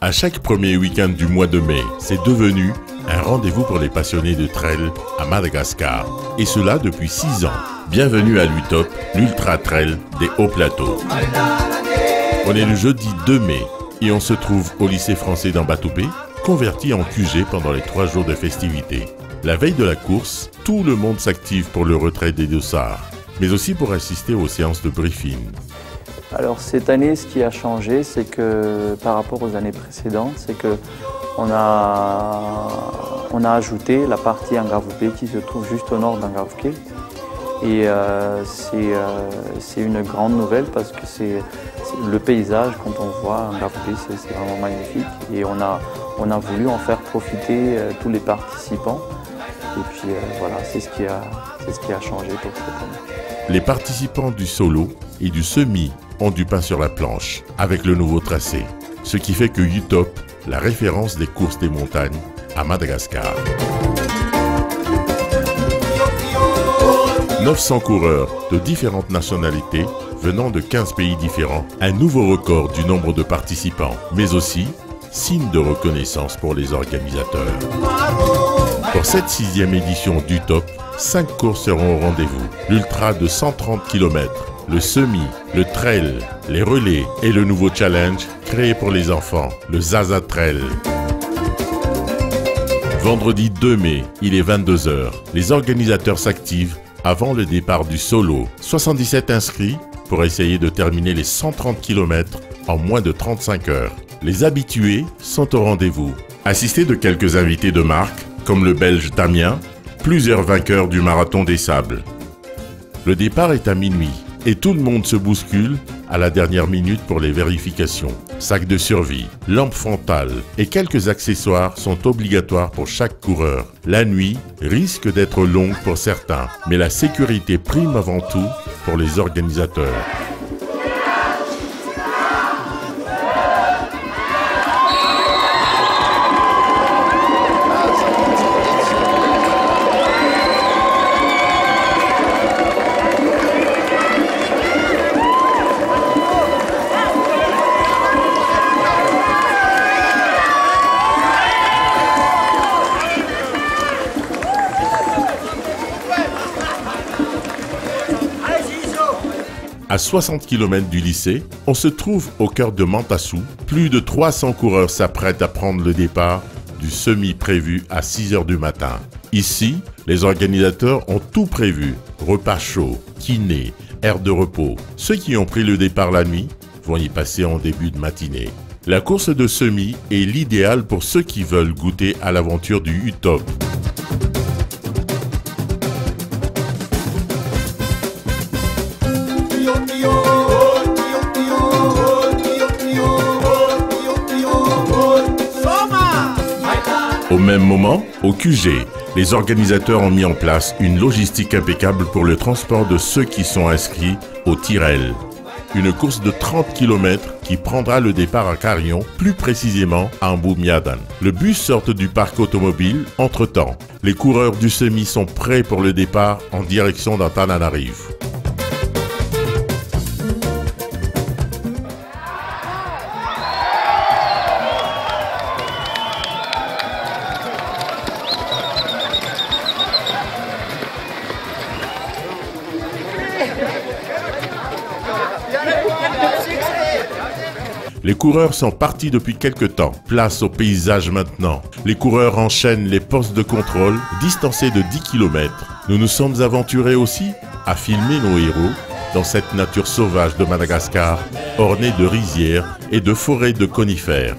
À chaque premier week-end du mois de mai, c'est devenu un rendez-vous pour les passionnés de trail à Madagascar. Et cela depuis 6 ans. Bienvenue à l'UTOP, l'Ultra Trail des Hauts Plateaux. On est le jeudi 2 mai et on se trouve au lycée français d'Ambatoupé, converti en QG pendant les 3 jours de festivités. La veille de la course, tout le monde s'active pour le retrait des dossards, mais aussi pour assister aux séances de briefing. Alors cette année, ce qui a changé, c'est que par rapport aux années précédentes, c'est que on a ajouté la partie Ngavoupé qui se trouve juste au nord d'Angavouké. Et c'est une grande nouvelle parce que c'est le paysage, quand on voit Ngavoupé, c'est vraiment magnifique. Et on a voulu en faire profiter tous les participants. Et puis voilà, c'est ce qui a changé pour cette année. Les participants du solo et du semi ont du pain sur la planche avec le nouveau tracé, ce qui fait que UTOP, la référence des courses des montagnes à Madagascar. 900 coureurs de différentes nationalités venant de 15 pays différents, un nouveau record du nombre de participants, mais aussi signe de reconnaissance pour les organisateurs. Pour cette 6e édition d'UTOP, 5 courses seront au rendez-vous. L'ultra de 130 km, le semi, le trail, les relais et le nouveau challenge créé pour les enfants, le Zaza Trail. Vendredi 2 mai, il est 22 h. Les organisateurs s'activent avant le départ du solo. 77 inscrits pour essayer de terminer les 130 km en moins de 35 heures. Les habitués sont au rendez-vous. Assistés de quelques invités de marque, comme le Belge Damien, plusieurs vainqueurs du Marathon des Sables. Le départ est à minuit et tout le monde se bouscule à la dernière minute pour les vérifications. Sac de survie, lampe frontale et quelques accessoires sont obligatoires pour chaque coureur. La nuit risque d'être longue pour certains, mais la sécurité prime avant tout pour les organisateurs. À 60 km du lycée, on se trouve au cœur de Mantassou. Plus de 300 coureurs s'apprêtent à prendre le départ du semi prévu à 6 h du matin. Ici, les organisateurs ont tout prévu. Repas chaud, kiné, aire de repos. Ceux qui ont pris le départ la nuit vont y passer en début de matinée. La course de semi est l'idéal pour ceux qui veulent goûter à l'aventure du UTOP. Au même moment, au QG, les organisateurs ont mis en place une logistique impeccable pour le transport de ceux qui sont inscrits au Tirel. Une course de 30 km qui prendra le départ à Carillon, plus précisément à Mboumiadan. Le bus sort du parc automobile entre-temps. Les coureurs du semi sont prêts pour le départ en direction d'Antananarive. Les coureurs sont partis depuis quelque temps. Place au paysage maintenant. Les coureurs enchaînent les postes de contrôle, distancés de 10 km. Nous nous sommes aventurés aussi à filmer nos héros dans cette nature sauvage de Madagascar, ornée de rizières et de forêts de conifères.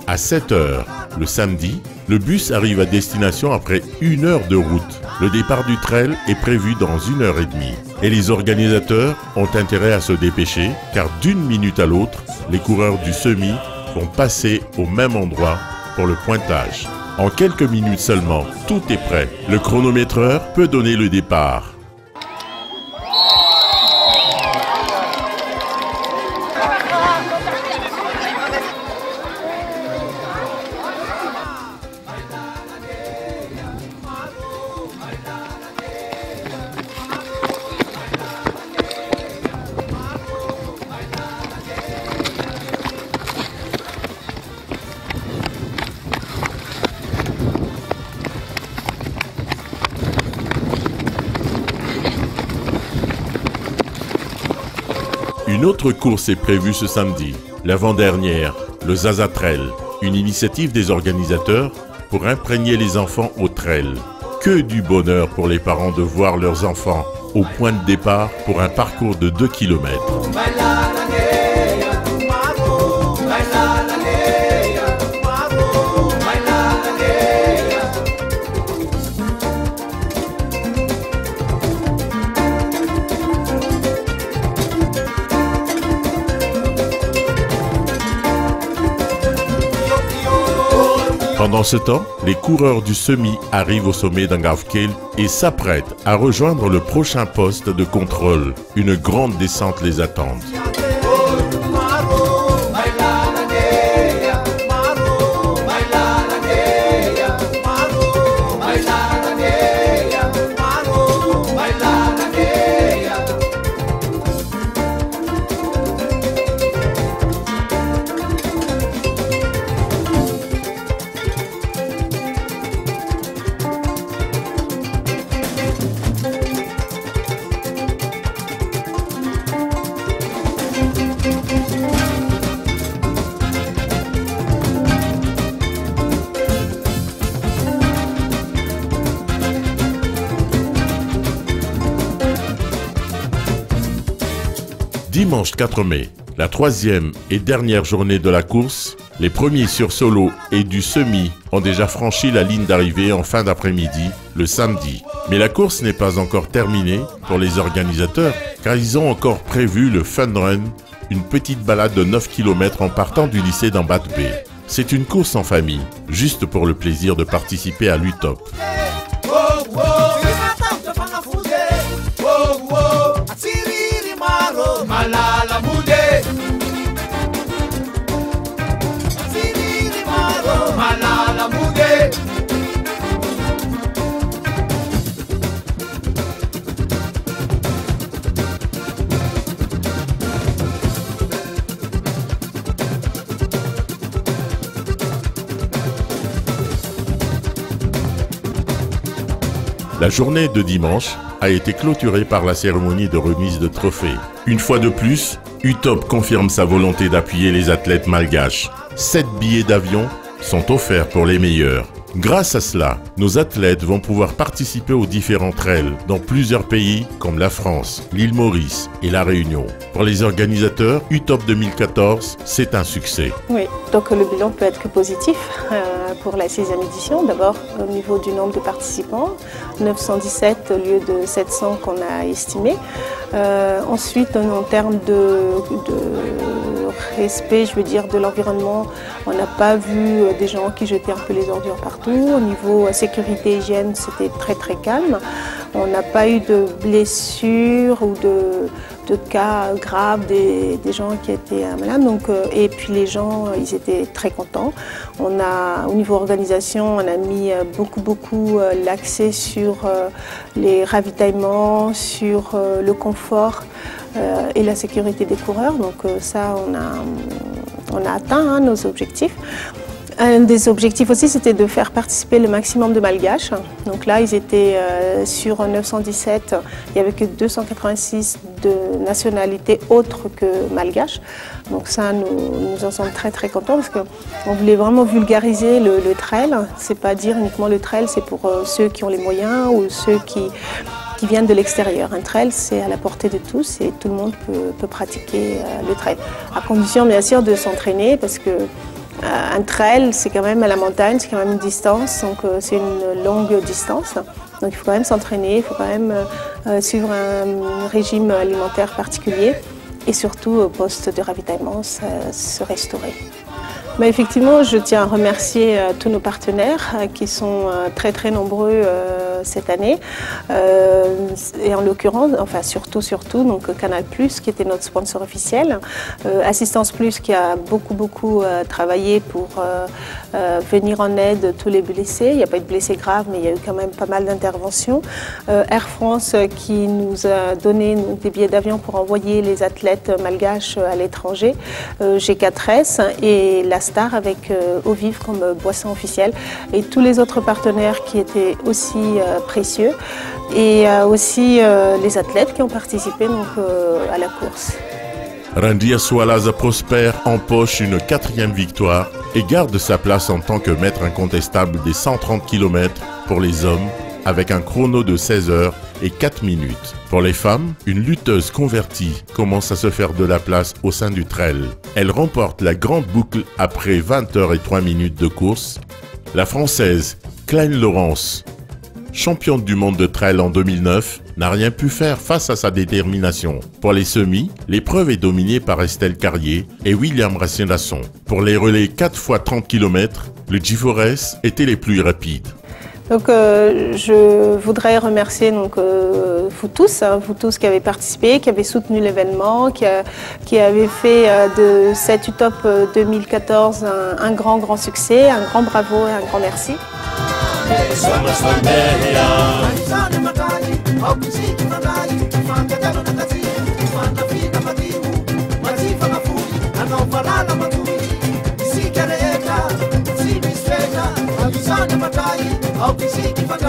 À 7 h, le samedi, le bus arrive à destination après 1 heure de route. Le départ du trail est prévu dans 1 h 30. Et les organisateurs ont intérêt à se dépêcher car d'une minute à l'autre, les coureurs du semi vont passer au même endroit pour le pointage. En quelques minutes seulement, tout est prêt. Le chronométreur peut donner le départ. Une autre course est prévue ce samedi, l'avant-dernière, le Zaza Trail, une initiative des organisateurs pour imprégner les enfants au trail. Que du bonheur pour les parents de voir leurs enfants au point de départ pour un parcours de 2 km. Pendant ce temps, les coureurs du semi arrivent au sommet d'Angavkeel et s'apprêtent à rejoindre le prochain poste de contrôle. Une grande descente les attend. Dimanche 4 mai, la troisième et dernière journée de la course, les premiers sur solo et du semi ont déjà franchi la ligne d'arrivée en fin d'après-midi, le samedi. Mais la course n'est pas encore terminée pour les organisateurs, car ils ont encore prévu le Fun Run, une petite balade de 9 km en partant du lycée d'Ambat Bay. C'est une course en famille, juste pour le plaisir de participer à l'UTOP. La journée de dimanche a été clôturée par la cérémonie de remise de trophées. Une fois de plus, UTOP confirme sa volonté d'appuyer les athlètes malgaches. 7 billets d'avion sont offerts pour les meilleurs. Grâce à cela, nos athlètes vont pouvoir participer aux différents trails dans plusieurs pays comme la France, l'île Maurice et la Réunion. Pour les organisateurs, UTOP 2014, c'est un succès. Oui, donc le bilan peut être que positif pour la 6e édition. D'abord, au niveau du nombre de participants, 917 au lieu de 700 qu'on a estimé. Ensuite, en termes de respect, je veux dire, de l'environnement, on n'a pas vu des gens qui jetaient un peu les ordures partout. Au niveau sécurité et hygiène, c'était très très calme. On n'a pas eu de blessures ou de cas graves des gens qui étaient malades. Donc, et puis les gens, ils étaient très contents. Au niveau organisation, on a mis beaucoup l'accès sur les ravitaillements, sur le confort et la sécurité des coureurs. Donc ça, on a atteint nos objectifs. Un des objectifs aussi, c'était de faire participer le maximum de Malgaches. Donc là, ils étaient sur 917, il n'y avait que 286 de nationalités autres que Malgaches. Donc ça, nous en sommes très contents parce qu'on voulait vraiment vulgariser le trail. C'est pas dire uniquement le trail, c'est pour ceux qui ont les moyens ou ceux qui viennent de l'extérieur. Un trail, c'est à la portée de tous et tout le monde peut pratiquer le trail. À condition, bien sûr, de s'entraîner parce que un trail, c'est quand même à la montagne, c'est quand même une distance, donc c'est une longue distance. Donc il faut quand même s'entraîner, il faut quand même suivre un régime alimentaire particulier et surtout au poste de ravitaillement, se restaurer. Mais effectivement, je tiens à remercier tous nos partenaires qui sont très nombreux cette année. Et en l'occurrence, enfin surtout, donc Canal+, qui était notre sponsor officiel. Assistance Plus qui a beaucoup travaillé pour venir en aide à tous les blessés. Il n'y a pas eu de blessés graves, mais il y a eu quand même pas mal d'interventions. Air France qui nous a donné des billets d'avion pour envoyer les athlètes malgaches à l'étranger. G4S et la Star avec eau vive comme boisson officielle et tous les autres partenaires qui étaient aussi précieux et aussi les athlètes qui ont participé donc, à la course. Randy Sualaza Prosper empoche une 4e victoire et garde sa place en tant que maître incontestable des 130 km pour les hommes avec un chrono de 16 heures et 4 minutes. Pour les femmes, une lutteuse convertie commence à se faire de la place au sein du trail. Elle remporte la grande boucle après 20 heures et 3 minutes de course. La Française Klein Laurence, championne du monde de trail en 2009, n'a rien pu faire face à sa détermination. Pour les semis, l'épreuve est dominée par Estelle Carrier et William Rassenasson. Pour les relais 4 x 30 km, le G4S était les plus rapides. Donc, je voudrais remercier vous tous qui avez participé, qui avez soutenu l'événement, qui avez fait de cette UTOP 2014 un grand succès, un grand bravo et un grand merci. I'll be seeking for you,